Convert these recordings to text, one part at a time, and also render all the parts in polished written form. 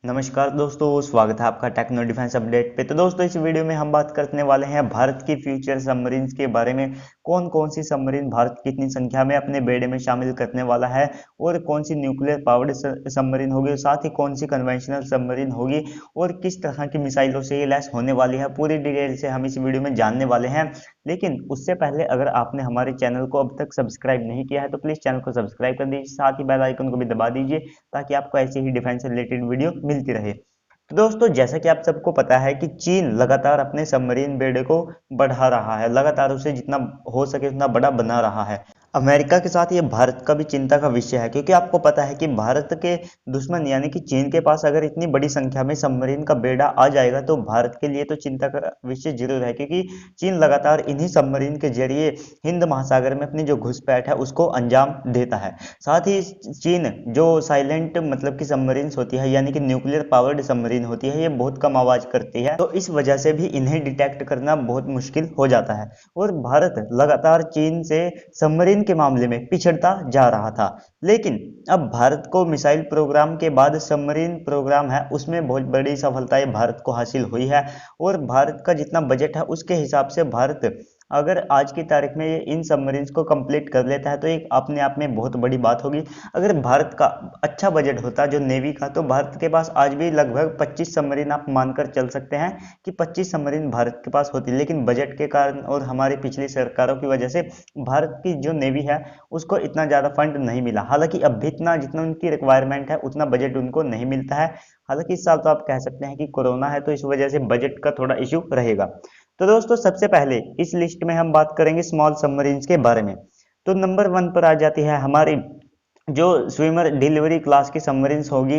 नमस्कार दोस्तों, स्वागत है आपका टेक्नो डिफेंस अपडेट पे। तो दोस्तों, इस वीडियो में हम बात करने वाले हैं भारत की फ्यूचर सबमरीन्स के बारे में। कौन कौन सी सबमरीन भारत कितनी संख्या में अपने बेड़े में शामिल करने वाला है, और कौन सी न्यूक्लियर पावर्ड सबमरीन होगी, और साथ ही कौन सी कन्वेंशनल सबमरीन होगी, और किस तरह की मिसाइलों से ये लैस होने वाली है। पूरी डिटेल से हम इस वीडियो में जानने वाले हैं। लेकिन उससे पहले अगर आपने हमारे चैनल को अब तक सब्सक्राइब नहीं किया है तो प्लीज चैनल को सब्सक्राइब कर दीजिए, साथ ही बेल आइकन को भी दबा दीजिए ताकि आपको ऐसी ही डिफेंस से रिलेटेड वीडियो मिलती रहे। तो दोस्तों, जैसा कि आप सबको पता है कि चीन लगातार अपने सबमरीन बेड़े को बढ़ा रहा है, लगातार उसे जितना हो सके उतना बड़ा बना रहा है। अमेरिका के साथ ये भारत का भी चिंता का विषय है, क्योंकि आपको पता है कि भारत के दुश्मन यानी कि चीन के पास अगर इतनी बड़ी संख्या में सबमरीन का बेड़ा आ जाएगा तो भारत के लिए तो चिंता का विषय जरूर है, क्योंकि चीन लगातार इन्हीं सबमरीन के जरिए हिंद महासागर में अपनी जो घुसपैठ है उसको अंजाम देता है। साथ ही चीन जो साइलेंट मतलब की सबमरीन्स होती है यानी कि न्यूक्लियर पावर्ड सबमरीन होती है, ये बहुत कम आवाज करती है, तो इस वजह से भी इन्हें डिटेक्ट करना बहुत मुश्किल हो जाता है। और भारत लगातार चीन से सबमरीन के मामले में पिछड़ता जा रहा था। लेकिन अब भारत को मिसाइल प्रोग्राम के बाद सबमरीन प्रोग्राम है उसमें बहुत बड़ी सफलताएं भारत को हासिल हुई है। और भारत का जितना बजट है उसके हिसाब से भारत अगर आज की तारीख में ये इन सबमरीन्स को कंप्लीट कर लेता है तो एक अपने आप में बहुत बड़ी बात होगी। अगर भारत का अच्छा बजट होता जो नेवी का, तो भारत के पास आज भी लगभग 25 सबमरीन आप मानकर चल सकते हैं कि 25 सबमरीन भारत के पास होती। लेकिन बजट के कारण और हमारी पिछली सरकारों की वजह से भारत की जो नेवी है उसको इतना ज़्यादा फंड नहीं मिला। हालांकि अब भी इतना जितना उनकी रिक्वायरमेंट है उतना बजट उनको नहीं मिलता है। हालांकि इस साल तो आप कह सकते हैं कि कोरोना है तो इस वजह से बजट का थोड़ा इशू रहेगा। तो दोस्तों, सबसे पहले इस लिस्ट में हम बात करेंगे स्मॉल सबमरीन्स के बारे में। तो नंबर 1 पर आ जाती है हमारी जो स्विमर डिलीवरी क्लास की सबमरीन्स होगी।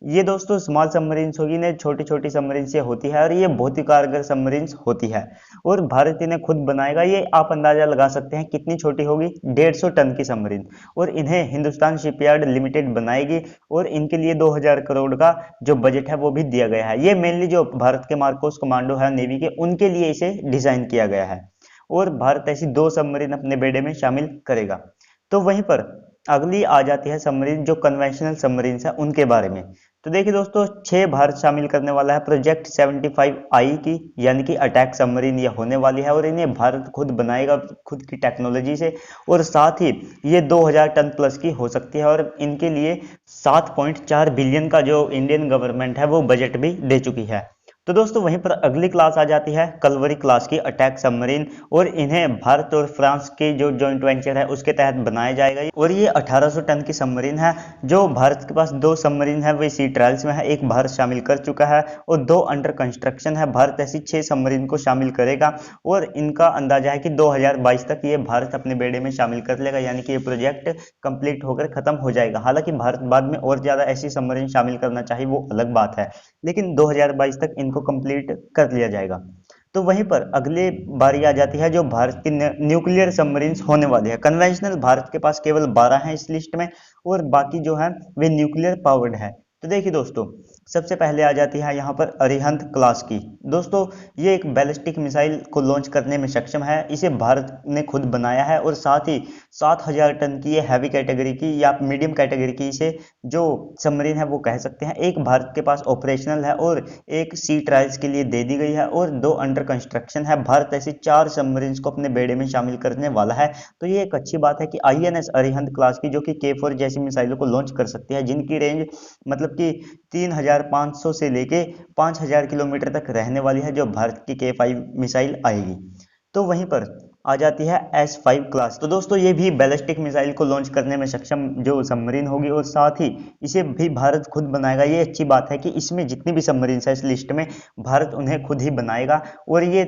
ये दोस्तों स्मॉल सबमरीन्स होगी, ने छोटी छोटी सबमरीन्स ये होती है और ये बहुत ही कारगर सबमरीन्स होती है। और भारत इन्हें खुद बनाएगा। ये आप अंदाजा लगा सकते हैं कितनी छोटी होगी, 150 टन की सबमरीन। और इन्हें हिंदुस्तान शिपयार्ड लिमिटेड बनाएगी और इनके लिए 2000 करोड़ का जो बजट है वो भी दिया गया है। ये मेनली जो भारत के मार्कोस कमांडो है नेवी के, उनके लिए इसे डिजाइन किया गया है। और भारत ऐसी 2 सबमरीन अपने बेड़े में शामिल करेगा। तो वहीं पर अगली आ जाती है सबमरीन जो कन्वेंशनल सबमरीन है उनके बारे में। तो देखिए दोस्तों, 6 भारत शामिल करने वाला है प्रोजेक्ट 75I की, यानी कि अटैक सबमरीन ये होने वाली है। और इन्हें भारत खुद बनाएगा खुद की टेक्नोलॉजी से। और साथ ही ये 2000 टन प्लस की हो सकती है। और इनके लिए 7.4 बिलियन का जो इंडियन गवर्नमेंट है वो बजट भी दे चुकी है। तो दोस्तों, वहीं पर अगली क्लास आ जाती है कलवरी क्लास की अटैक सबमरीन। और इन्हें भारत और फ्रांस के जो जॉइंट वेंचर है उसके तहत बनाया जाएगा। और ये 1800 टन की सबमरीन है। जो भारत के पास 2 सबमरीन है वे सी ट्रायल्स में है, एक भारत शामिल कर चुका है और 2 अंडर कंस्ट्रक्शन है। भारत ऐसी 6 सबमरीन को शामिल करेगा और इनका अंदाजा है कि 2022 तक ये भारत अपने बेड़े में शामिल कर लेगा, यानी कि ये प्रोजेक्ट कंप्लीट होकर खत्म हो जाएगा। हालांकि भारत बाद में और ज्यादा ऐसी सबमरीन शामिल करना चाहिए, वो अलग बात है, लेकिन 2022 तक इनको कंप्लीट कर लिया जाएगा। तो वहीं पर अगली बारी आ जाती है जो भारत की न्यूक्लियर सबमरीन्स होने वाली है। कन्वेंशनल भारत के पास केवल 12 हैं इस लिस्ट में, और बाकी जो है वे न्यूक्लियर पावर्ड है। तो देखिए दोस्तों, सबसे पहले आ जाती है यहाँ पर अरिहंत क्लास की। दोस्तों, ये एक बैलिस्टिक मिसाइल को लॉन्च करने में सक्षम है। इसे भारत ने खुद बनाया है और साथ ही 7000 टन की ये हैवी कैटेगरी की या मीडियम कैटेगरी की इसे जो सबमरीन है वो कह सकते हैं। एक भारत के पास ऑपरेशनल है और एक सी ट्रायल्स के लिए दे दी गई है और 2 अंडर कंस्ट्रक्शन है। भारत ऐसी 4 सबमरीन्स को अपने बेड़े में शामिल करने वाला है। तो ये एक अच्छी बात है कि आईएनएस अरिहंत क्लास की, जो कि K4 जैसी मिसाइलों को लॉन्च कर सकती है, जिनकी रेंज मतलब कि 3500 से लेके 5000 किलोमीटर तक रहने वाली है, जो भारत की K5 मिसाइल आएगी। तो वहीं पर आ जाती है S5 क्लास। तो दोस्तों, ये भी बैलिस्टिक मिसाइल को लॉन्च करने में सक्षम जो सबमरीन होगी और साथ ही इसे भी भारत खुद बनाएगा। ये अच्छी बात है कि इसमें जितनी भी सबमरीन है इस लिस्ट में भारत उन्हें खुद ही बनाएगा। और ये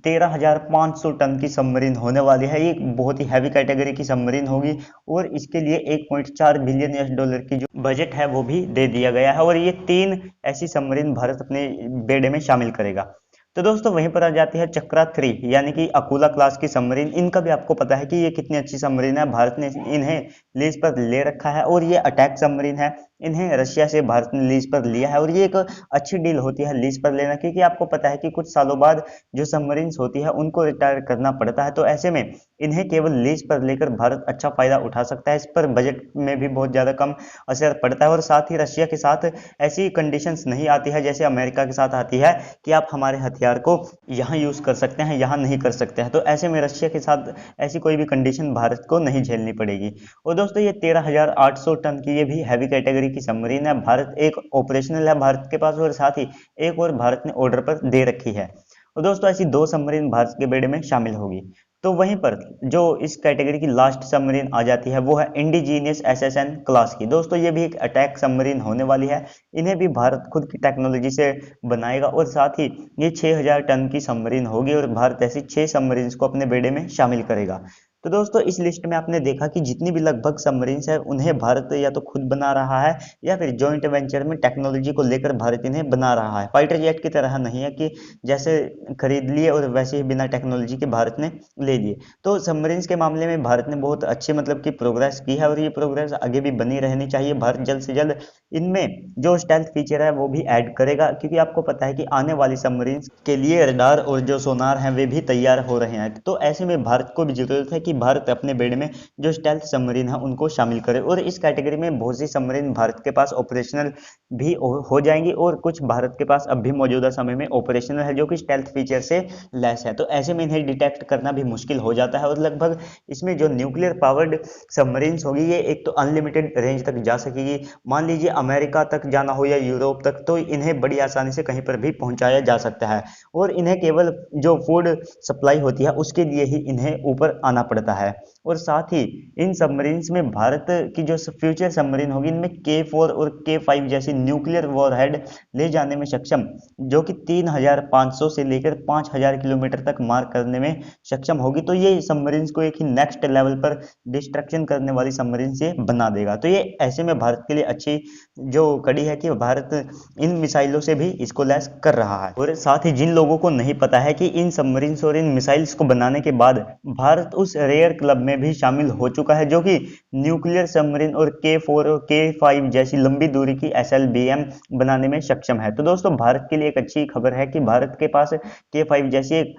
13500 टन की सबमरीन होने वाली है। ये बहुत ही हैवी कैटेगरी की सबमरीन होगी और इसके लिए 1.4 बिलियन US डॉलर की जो बजट है वो भी दे दिया गया है। और ये 3 ऐसी सबमरीन भारत अपने बेड़े में शामिल करेगा। तो दोस्तों, वहीं पर आ जाती है चक्रा 3 यानी कि अकुला क्लास की सबमरीन। इनका भी आपको पता है कि ये कितनी अच्छी सबमरीन है, भारत ने इन्हें लीज पर ले रखा है और ये अटैक सबमरीन है। इन्हें रशिया से भारत ने लीज पर लिया है और ये एक अच्छी डील होती है लीज पर लेना, क्योंकि आपको पता है कि कुछ सालों बाद जो सबमरीन्स होती है उनको रिटायर करना पड़ता है। तो ऐसे में इन्हें केवल लीज पर लेकर भारत अच्छा फायदा उठा सकता है। इस पर बजट में भी बहुत ज्यादा कम असर पड़ता है और साथ ही रशिया के साथ ऐसी कंडीशंस नहीं आती है जैसे अमेरिका के साथ आती है कि आप हमारे हथियार को यहाँ यूज कर सकते हैं, यहाँ नहीं कर सकते हैं। तो ऐसे में रशिया के साथ ऐसी कोई भी कंडीशन भारत को नहीं झेलनी पड़ेगी। और दोस्तों ये 13,800 टन की ये भी हैवी कैटेगरी की सबमरीन है। भारत एक ऑपरेशनल है भारत के पास और साथ ही एक और भारत ने ऑर्डर पर दे रखी है। और दोस्तों ऐसी 2 सबमरीन भारत के बेड़े में शामिल होगी। तो वहीं पर जो इस कैटेगरी की लास्ट सबमरीन आ जाती है वो है इंडिजीनियस एसएसएन क्लास की। दोस्तों ये भी एक अटैक सबमरीन होने वाली है। इन्हें भी भारत खुद की टेक्नोलॉजी से बनाएगा और साथ ही ये 6,000 टन की सबमरीन होगी और भारत ऐसी 6 सबमरीन को अपने बेड़े में शामिल करेगा। तो दोस्तों इस लिस्ट में आपने देखा कि जितनी भी लगभग सबमरीन्स है उन्हें भारत या तो खुद बना रहा है या फिर जॉइंट वेंचर में टेक्नोलॉजी को लेकर भारत इन्हें बना रहा है। फाइटर जेट की तरह नहीं है कि जैसे खरीद लिए और वैसे ही बिना टेक्नोलॉजी के भारत ने ले लिए। तो सबमरीन्स के मामले में भारत ने बहुत अच्छी मतलब की प्रोग्रेस की है और ये प्रोग्रेस आगे भी बनी रहनी चाहिए। भारत जल्द से जल्द इनमें जो स्टेल्थ फीचर है वो भी ऐड करेगा, क्योंकि आपको पता है कि आने वाली सबमरीन्स के लिए रडार और जो सोनार हैं वे भी तैयार हो रहे हैं। तो ऐसे में भारत को भी जरूरत है कि भारत अपने बेड़े में जो स्टेल्थ सबमरीन है उनको शामिल करे और इस कैटेगरी में बहुत सी सबमरीन भारत के पास ऑपरेशनल भी हो जाएंगी और कुछ भारत के पास अब भी मौजूदा समय में ऑपरेशनल है जो कि स्टेल्थ फीचर से लेस है। तो ऐसे में इन्हें डिटेक्ट करना भी मुश्किल हो जाता है और लगभग इसमें जो न्यूक्लियर पावर्ड सबमरीन्स होगी ये एक तो अनलिमिटेड रेंज तक जा सकेगी। मान लीजिए अमेरिका तक जाना हो या यूरोप तक, तो इन्हें बड़ी आसानी से कहीं पर भी पहुंचाया जा सकता है और इन्हें केवल जो फूड सप्लाई होती है उसके लिए ही इन्हें ऊपर आना पड़ता है। और साथ ही इन सबमरीन्स में भारत की जो फ्यूचर सबमरीन होगी इनमें K4 और K5 जैसी न्यूक्लियर वॉरहेड ले जाने में सक्षम, जो कि 3,500 से लेकर 5,000 किलोमीटर तक मार करने में सक्षम होगी। तो ये सबमरीन्स को एक ही नेक्स्ट लेवल पर डिस्ट्रक्शन करने वाली सबमरीन से बना देगा। तो ये ऐसे में भारत के लिए अच्छी जो कड़ी है कि भारत इन मिसाइलों से भी इसको लैस कर रहा है। और साथ ही जिन लोगों को नहीं पता है कि इन सबमरीन्स और इन मिसाइल्स को बनाने के बाद भारत उस रेयर क्लब में भी शामिल हो चुका है जो कि न्यूक्लियर सबमरीन और K4 और K5 जैसी लंबी दूरी की SLBM बनाने में सक्षम है। तो दोस्तों भारत के लिए एक अच्छी खबर है कि भारत के पास K5 जैसी एक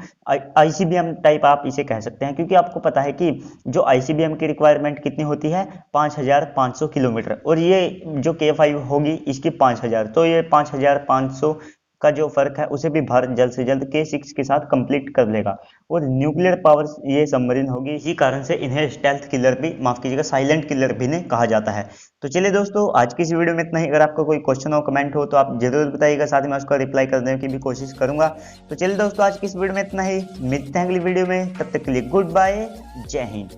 ICBM टाइप आप इसे कह सकते हैं, क्योंकि आपको पता है कि जो ICBM की रिक्वायरमेंट कितनी होती है 5,500 किलोमीटर और ये जो K5 होगी इसकी 5,000, तो ये 5,500 का जो फर्क है उसे भी भारत जल्द से जल्द K6 के साथ कंप्लीट कर लेगा और न्यूक्लियर पावर ये सबमरीन होगी। इसी कारण से इन्हें स्टेल्थ किलर भी, माफ कीजिएगा साइलेंट किलर भी ने कहा जाता है। तो चलिए दोस्तों आज की इस वीडियो में इतना ही। अगर आपका कोई क्वेश्चन हो कमेंट हो तो आप जरूर बताइएगा, साथ ही मैं उसका रिप्लाई करने की भी कोशिश करूंगा। तो चलिए दोस्तों आज की इस वीडियो में इतना ही, मिलते हैं अगली वीडियो में, तब तक के लिए गुड बाय, जय हिंद।